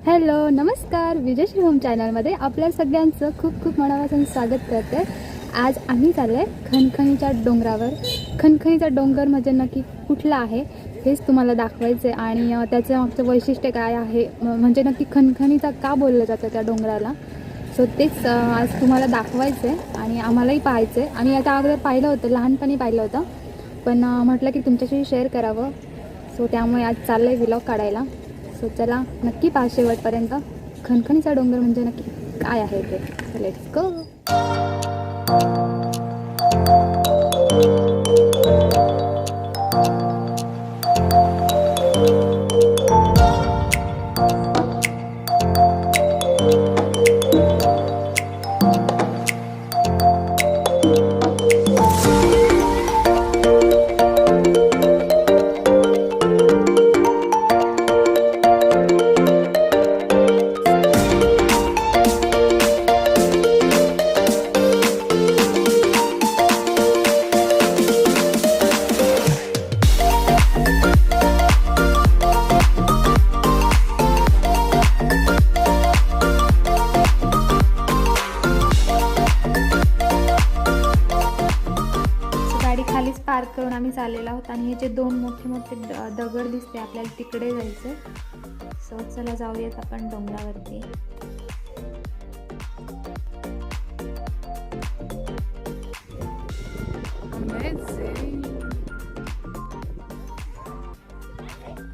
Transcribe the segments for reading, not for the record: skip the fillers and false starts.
Hello नमस्कार, विजयश्री home चॅनलमध्ये आपल्या सगळ्यांचं खूप खूप मनापासून स्वागत करते. आज आम्ही चाललो आहे खनखनीच्या डोंगरावर. खनखनीचा डोंगर म्हणजे नक्की कुठला आहे हेच तुम्हाला दाखवायचं आहे आणि त्याचं मागचं वैशिष्ट्य काय आहे, म्हणजे नक्की खनखनीचा का बोललं जातं त्या डोंगराला. सो तेच आज तुम्हाला दाखवायचं आहे आणि आम्हालाही पाहायचं आहे. आम्ही आता अगोदर पाहिलं होतं, लहानपणी पाहिलं होतं, पण म्हटलं की तुमच्याशी शेअर करावं. सो त्यामुळे आज चाललं आहे व्लॉग काढायला. सो चला नक्की पहा शेवटपर्यंत खनखनीचा डोंगर म्हणजे नक्की काय आहे ते. So let's go. गाडी खालीच पार्क करून आम्ही चाललेलो आहोत आणि हे जे दोन मोठे मोठे दगड दिसते आपल्याला तिकडे जायचं. सो चला जाऊयात आपण डोंगरावरती.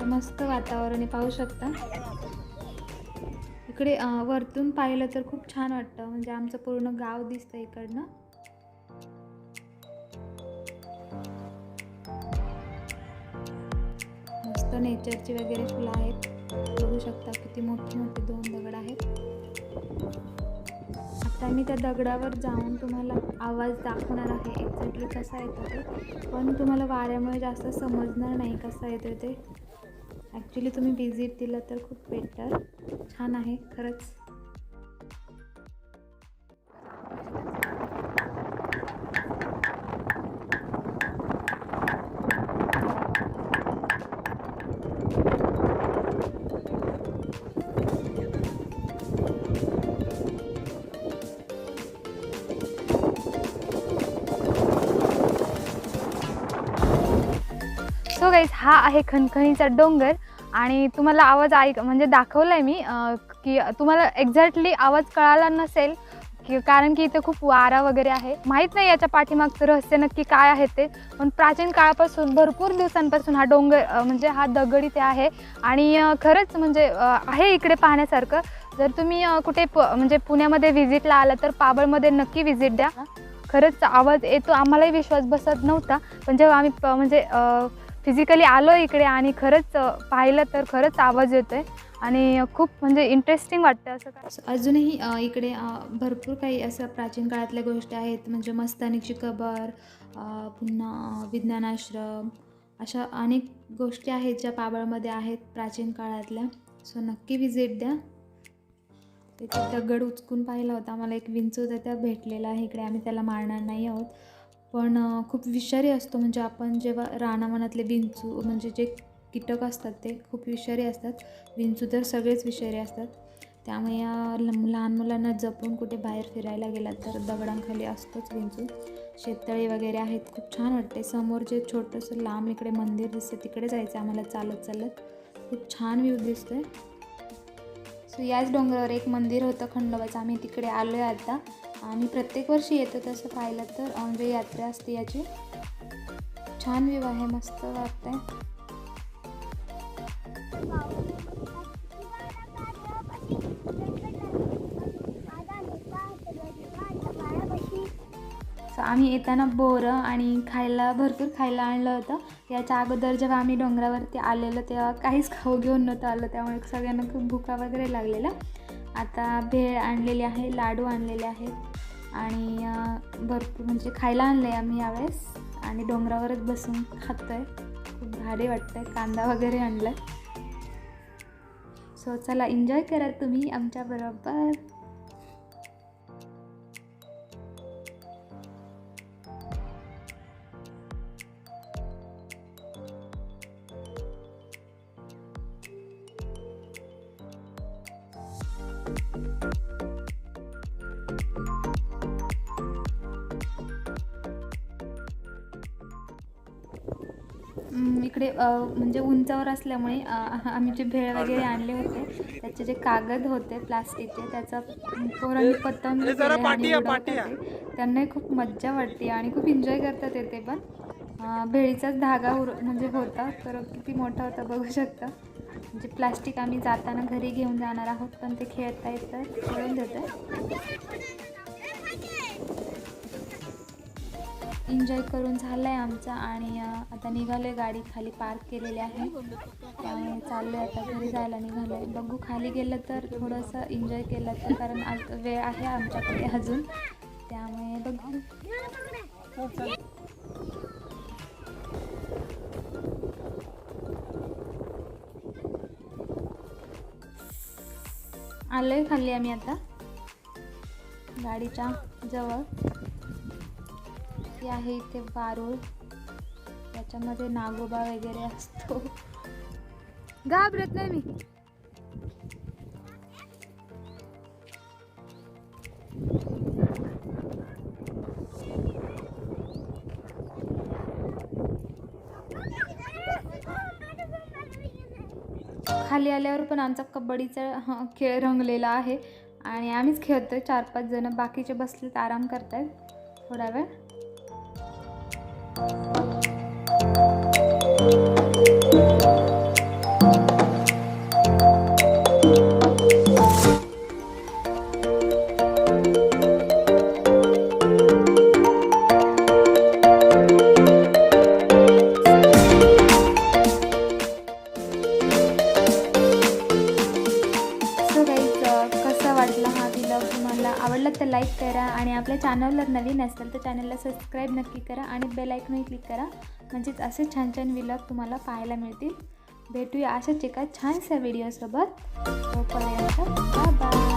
मस्त वातावरण आहे, पाहू शकता. इकडे वरतून पाहिलं तर खूप छान वाटतं, म्हणजे आमचं पूर्ण गाव दिसतं इकडनं. मस्त नेचरची वगैरे फुलं आहेत, बघू शकता किती मोठी मोठी दोन दगड आहेत. आता मी त्या दगडावर जाऊन तुम्हाला आवाज दाखवणार आहे एक्झॅक्टली कसा येतो ते, पण तुम्हाला वाऱ्यामुळे जास्त समजणार नाही कसा येतो ते. ॲक्च्युली तुम्ही व्हिजिट दिलं तर खूप बेटर. छान आहे खरंच. सो गाईज, हा आहे खनखनीचा डोंगर आणि तुम्हाला आवाज म्हणजे दाखवला आहे मी की तुम्हाला एक्झॅक्टली आवाज कळाला नसेल की, कारण की इथे खूप वारा वगैरे आहे. माहीत नाही याच्या पाठीमागचं रहस्य नक्की काय आहे ते, पण प्राचीन काळापासून भरपूर दिवसांपासून हा डोंगर म्हणजे हा दगड इथे आहे आणि खरंच म्हणजे आहे इकडे पाहण्यासारखं. जर तुम्ही कुठे म्हणजे पुण्यामध्ये व्हिजिटला आला तर पाबळमध्ये नक्की व्हिजिट द्या. खरंच आवाज येतो, आम्हालाही विश्वास बसत नव्हता, पण जेव्हा आम्ही म्हणजे फिजिकली आलो इकडे आणि खरंच पाहिलं तर खरंच आवाज येतोय आणि खूप म्हणजे इंटरेस्टिंग वाटतं असं काय. अजूनही इकडे भरपूर काही असं प्राचीन काळातल्या गोष्टी आहेत, म्हणजे मस्तानीची कबर, पुन्हा विज्ञान आश्रम, अशा अनेक गोष्टी आहेत ज्या पाबळमध्ये आहेत प्राचीन काळातल्या. सो नक्की व्हिजिट द्या. तिथे दगड उचकून पाहिला होता, आम्हाला एक विंचू त्या भेटलेला आहे इकडे. आम्ही त्याला मारणार नाही आहोत, पण खूप विषारी असतो. म्हणजे आपण जेव्हा रानावनातले विंचू म्हणजे जे कीटक असतात ते खूप विषारी असतात. विंचू तर सगळेच विषारी असतात, त्यामुळे लहान मुलांना जपून कुठे बाहेर फिरायला गेला तर दगडांखाली असतोच विंचू. शेततळे वगैरे आहेत, खूप छान वाटते. समोर जे छोटंसं लांब इकडे मंदिर दिसतं तिकडे जायचं आम्हाला चालत चालत. खूप छान व्ह्यू दिसतोय. सो याच डोंगरावर एक मंदिर होतं खंडोबाचं, आम्ही तिकडे आलो आहे आता. आम्ही प्रत्येक वर्षी येतो तसं पाहिलं तर, म्हणजे यात्रा असते याची. छान व्ह्यू आहे, मस्त वाटतंय. सो आम्ही येताना बोरं आणि भरपूर खायला आणलं होतं. याच्या अगोदर जेव्हा आम्ही डोंगरावरती आलेलो तेव्हा काहीच खाऊ घेऊन नव्हतं आलं, त्यामुळे सगळ्यांना खूप भुका वगैरे लागलेला. आता भेळ आणलेली आहे, लाडू आणलेले आहेत आणि भरपूर म्हणजे खायला आणलं आहे आम्ही यावेळेस आणि डोंगरावरच बसून खातो आहे. खूप भारी वाटतं आहे. कांदा वगैरे आणला आहे. सो चला एन्जॉय करा तुम्ही आमच्याबरोबर. इकडे म्हणजे उंचावर असल्यामुळे आम्ही जे भेळ वगैरे आणले होते त्याचे जे कागद होते प्लास्टिकचे त्याचा पोरांनी पतंग केले आणि उडवतात ते. त्यांनाही खूप मज्जा वाटते आणि खूप एन्जॉय करतात ते पण. भेळीचाच धागा म्हणजे होता तर किती मोठा होता बघू शकता. म्हणजे प्लास्टिक आम्ही जाताना घरी घेऊन जाणार आहोत पण ते खेळता येतं खेळून देतं. एन्जॉय करून झालं आहे आमचं आणि आता निघालो आहे. गाडी खाली पार्क केलेली आहे त्यामुळे चाललो आहे आता घरी जायला निघालो आहे. बघू खाली गेलं तर थोडंसं एन्जॉय केलं तर कारण आज वेळ आहे आमच्याकडे अजून त्यामुळे बघू. आलो आहे खाली आम्ही आता गाडीच्या जवळ. हे आहे इथे वारूळ त्याच्यामध्ये नागोबा वगैरे असतो. घाबरत नाही मी. खाली आल्यावर पण आमचा कबड्डीचा खेळ रंगलेला आहे आणि आम्हीच खेळतोय 4-5 जण. बाकीचे बसलेत आराम करतायत थोडा वेळ. कसा वाटला हा व्लॉग तुम्हाला आवडला तर लाईक करा आणि आपल्या चॅनलला नवीन असेल तर चॅनलला सबस्क्राईब नक्की करा आणि बेल आयकॉनवर क्लिक करा म्हणजेच असे छान छान व्लॉग तुम्हाला पाहायला मिळतील. भेटूया अशाच एका छानशा व्हिडिओसोबत. तोपर्यंत बाय बाय.